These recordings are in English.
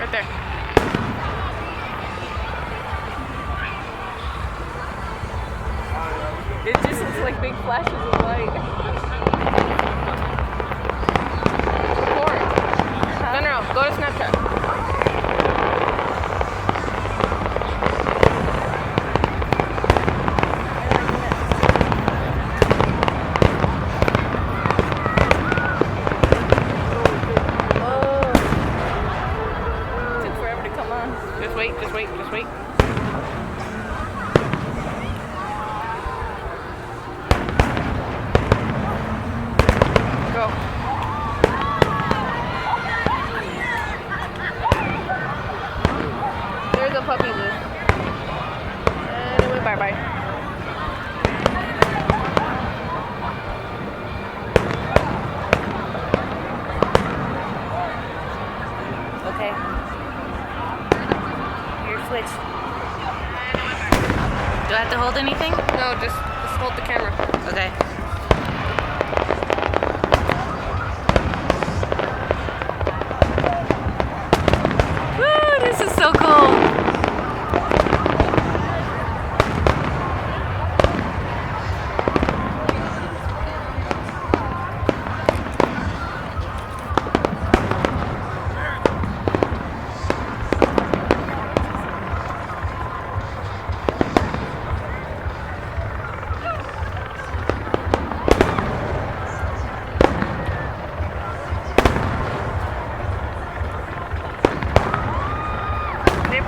Right there. It just looks like big flashes of light. No, go to Snapchat. Just wait. Go. There's a puppy Lou. And it went bye-bye. Okay. Switch. Do I have to hold anything? No, just hold the camera. Okay. Woo, this is so cool.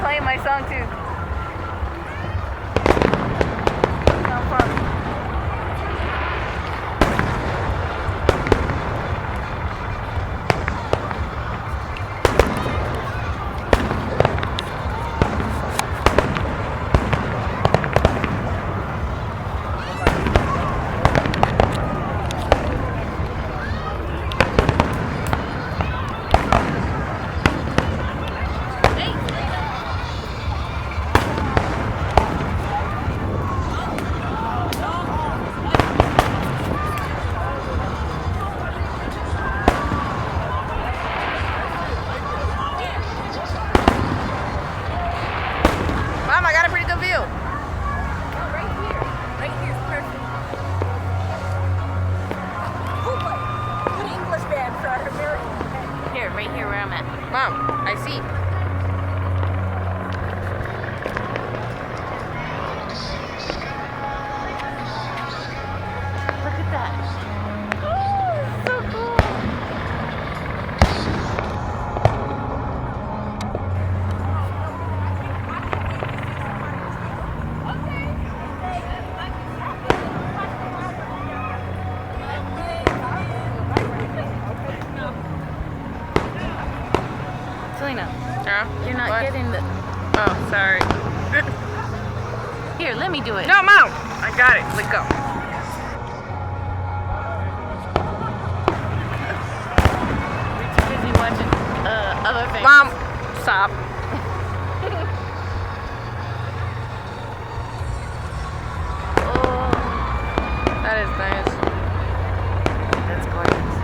Playing my song too. No problem. Mom, I got a pretty good view. Right here. Right here is perfect. Oh boy. Good English man for our American. Here, right here where I'm at. Mom, I see. Look at that. Oh, so cool. Selena, you're not getting the... Oh, sorry. Here, let me do it. No, Mom! I got it. Let's go. We're too busy watching other things. Mom, stop. Oh, that is nice. That's gorgeous.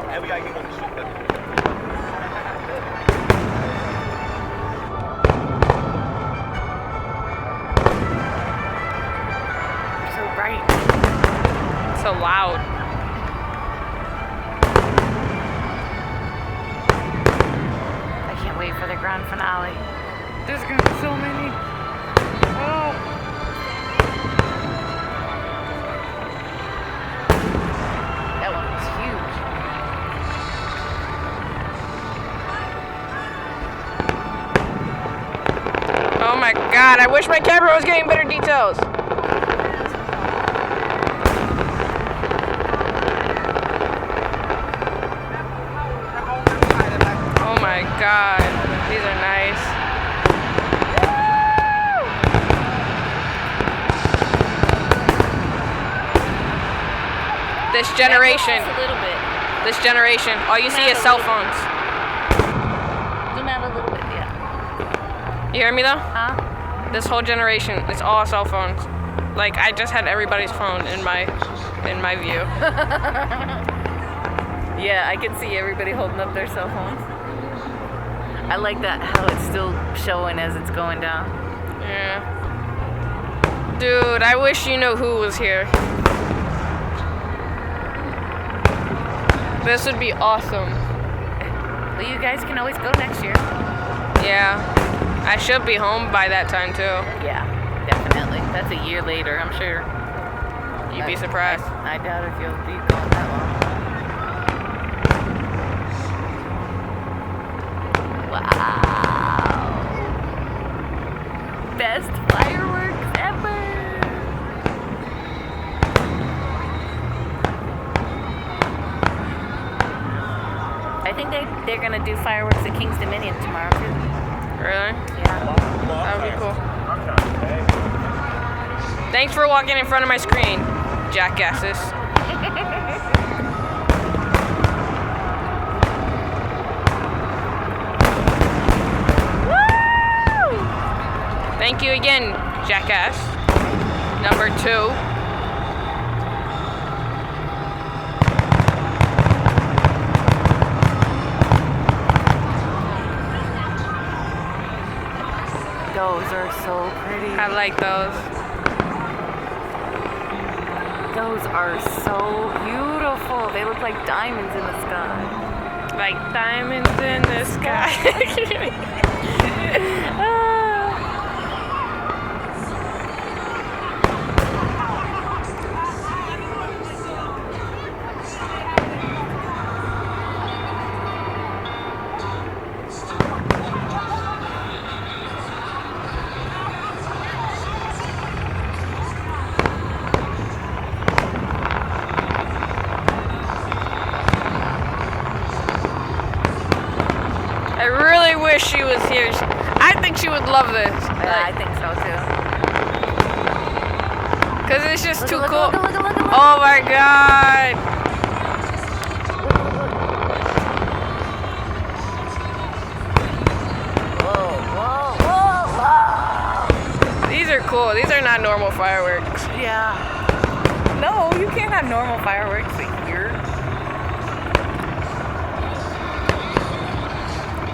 And we gotta get on the shoot that. So bright. So loud. I can't wait for the grand finale. There's gonna be so many. Oh. That one was huge. Oh my god, I wish my camera was getting better details. Oh my god, these are nice. Woo! This generation. Just a little bit. This generation. All you see is cell phones. Zoom out a little bit, yeah. You hear me though? Huh? This whole generation, it's all cell phones. Like I just had everybody's phone in my view. Yeah, I can see everybody holding up their cell phones. I like that how it's still showing as it's going down. Yeah. Dude, I wish you knew who was here. This would be awesome. Well, you guys can always go next year. Yeah. I should be home by that time too. Yeah, definitely. That's a year later, I'm sure. You'd be surprised. I doubt if you'll be gone that long. Wow. Best fireworks ever. I think they're gonna do fireworks at King's Dominion tomorrow too. Really? Yeah. That would be cool. Thanks for walking in front of my screen, jackasses. Woo! Thank you again, jackass. Number 2. Those are so pretty. I like those. Those are so beautiful. They look like diamonds in the sky. Like diamonds in the sky. I really wish she was here. I think she would love this. Yeah, I think so too. Cause it's just too Look, cool. look. Oh my god. Whoa. These are cool. These are not normal fireworks. Yeah. No, you can't have normal fireworks here.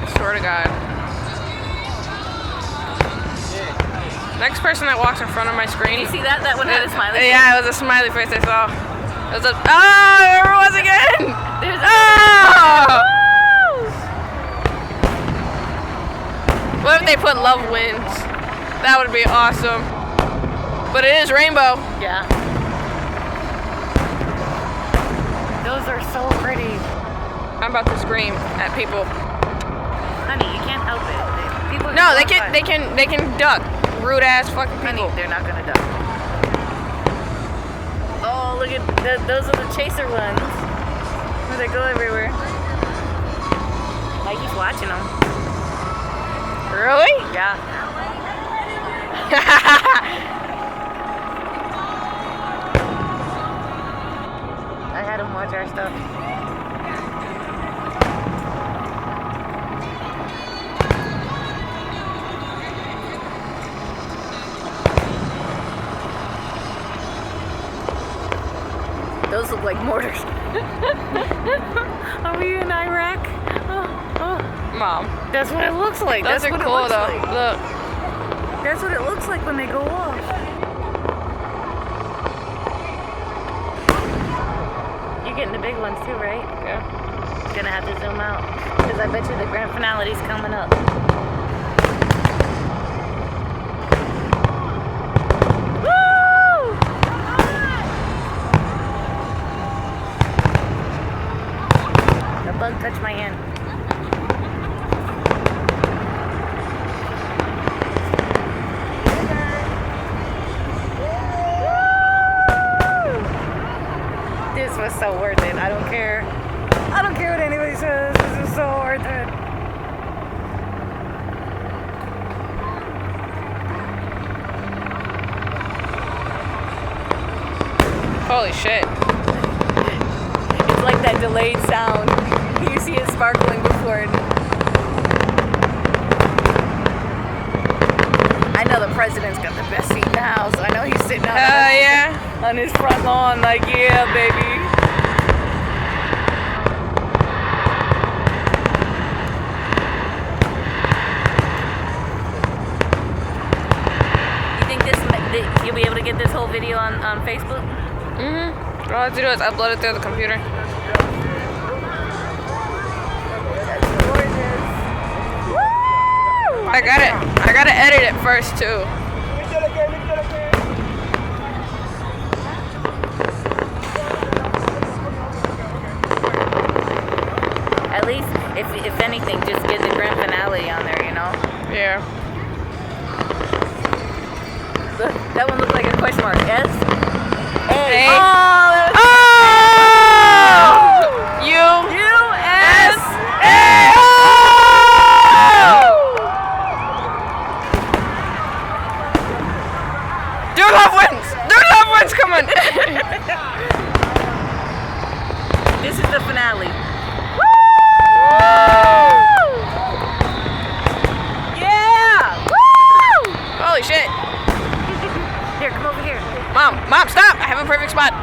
I swear to God. Next person that walks in front of my screen. You see that? That one had a smiley face. Yeah, it was a smiley face I saw. It was a. Oh, there it was again! There's Oh! What if they put love wins? That would be awesome. But it is rainbow. Yeah. Those are so pretty. I'm about to scream at people. Honey, you can't help it. People No, they just can. walk They can duck. Rude ass fucking by. people. Honey, they're not gonna duck. Oh, look at those are the chaser ones. Where they go everywhere. I keep watching them. Really? Yeah. I had them watch our stuff. Those look like mortars. Are we in Iraq? Oh. Mom. That's what it looks like. Those That's are what cool it looks though. like. Look. That's what it looks like when they go off. You're getting the big ones too, right? Yeah. Gonna have to zoom out. Because I bet you the grand finale's coming up. Woo! The bug touched my hand. This was so worth it. I don't care. I don't care what anybody says. This is so worth it. Holy shit. that delayed sound. You see it sparkling before it. I know the president's got the best seat in the house. I know he's sitting out Yeah. on his front lawn like, yeah, baby. You think you'll be able to get this whole video on Facebook? Mhm. All I have to do is upload it through the computer. That's gorgeous. Woo! I gotta edit it first too. At least, if anything, just get the grand finale on there, you know? Yeah. Look, that one looked like a question mark. S? A. A. Oh! That was U-S-A. Dude, love wins! Dude, love wins! Come on! This is the finale. Yeah! Woo! Holy shit. Here, come over here. Mom, stop! I have a perfect spot.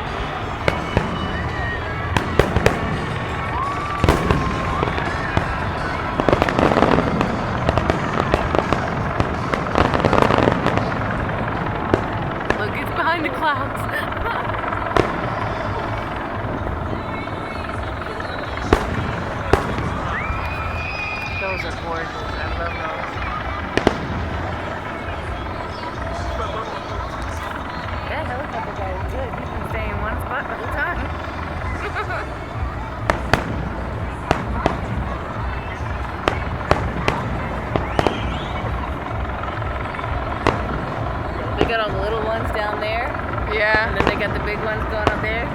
Look, it's behind the clouds. Those are gorgeous. I love those. That helicopter guy is good. He can stay in one spot the whole time. They got all the little ones down there, Yeah. and then they got the big ones going up there.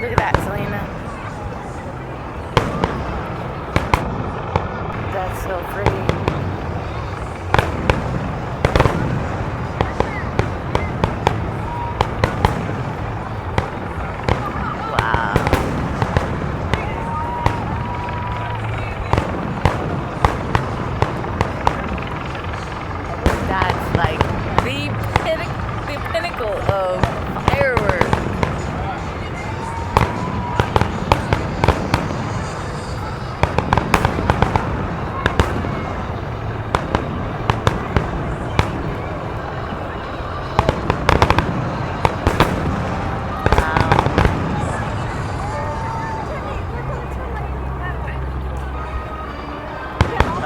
Look at that, Selena. That's so pretty. Wow. That's like the pinnacle of fireworks.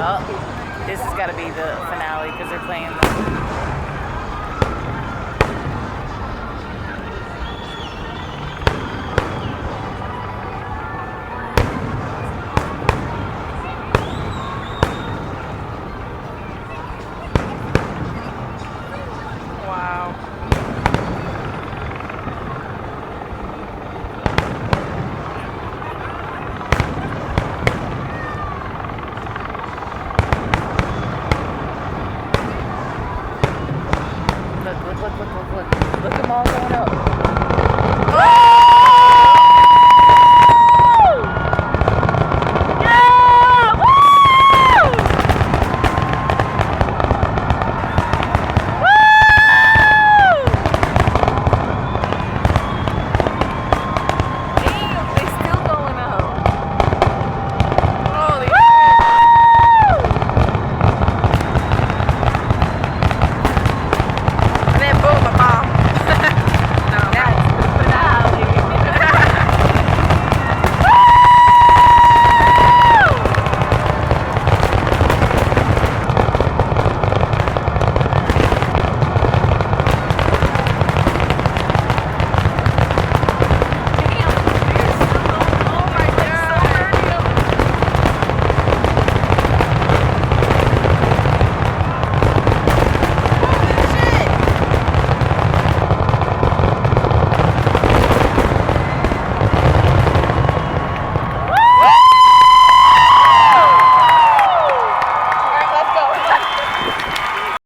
Oh, this has got to be the finale because they're playing the... Wow. Look at them all going up.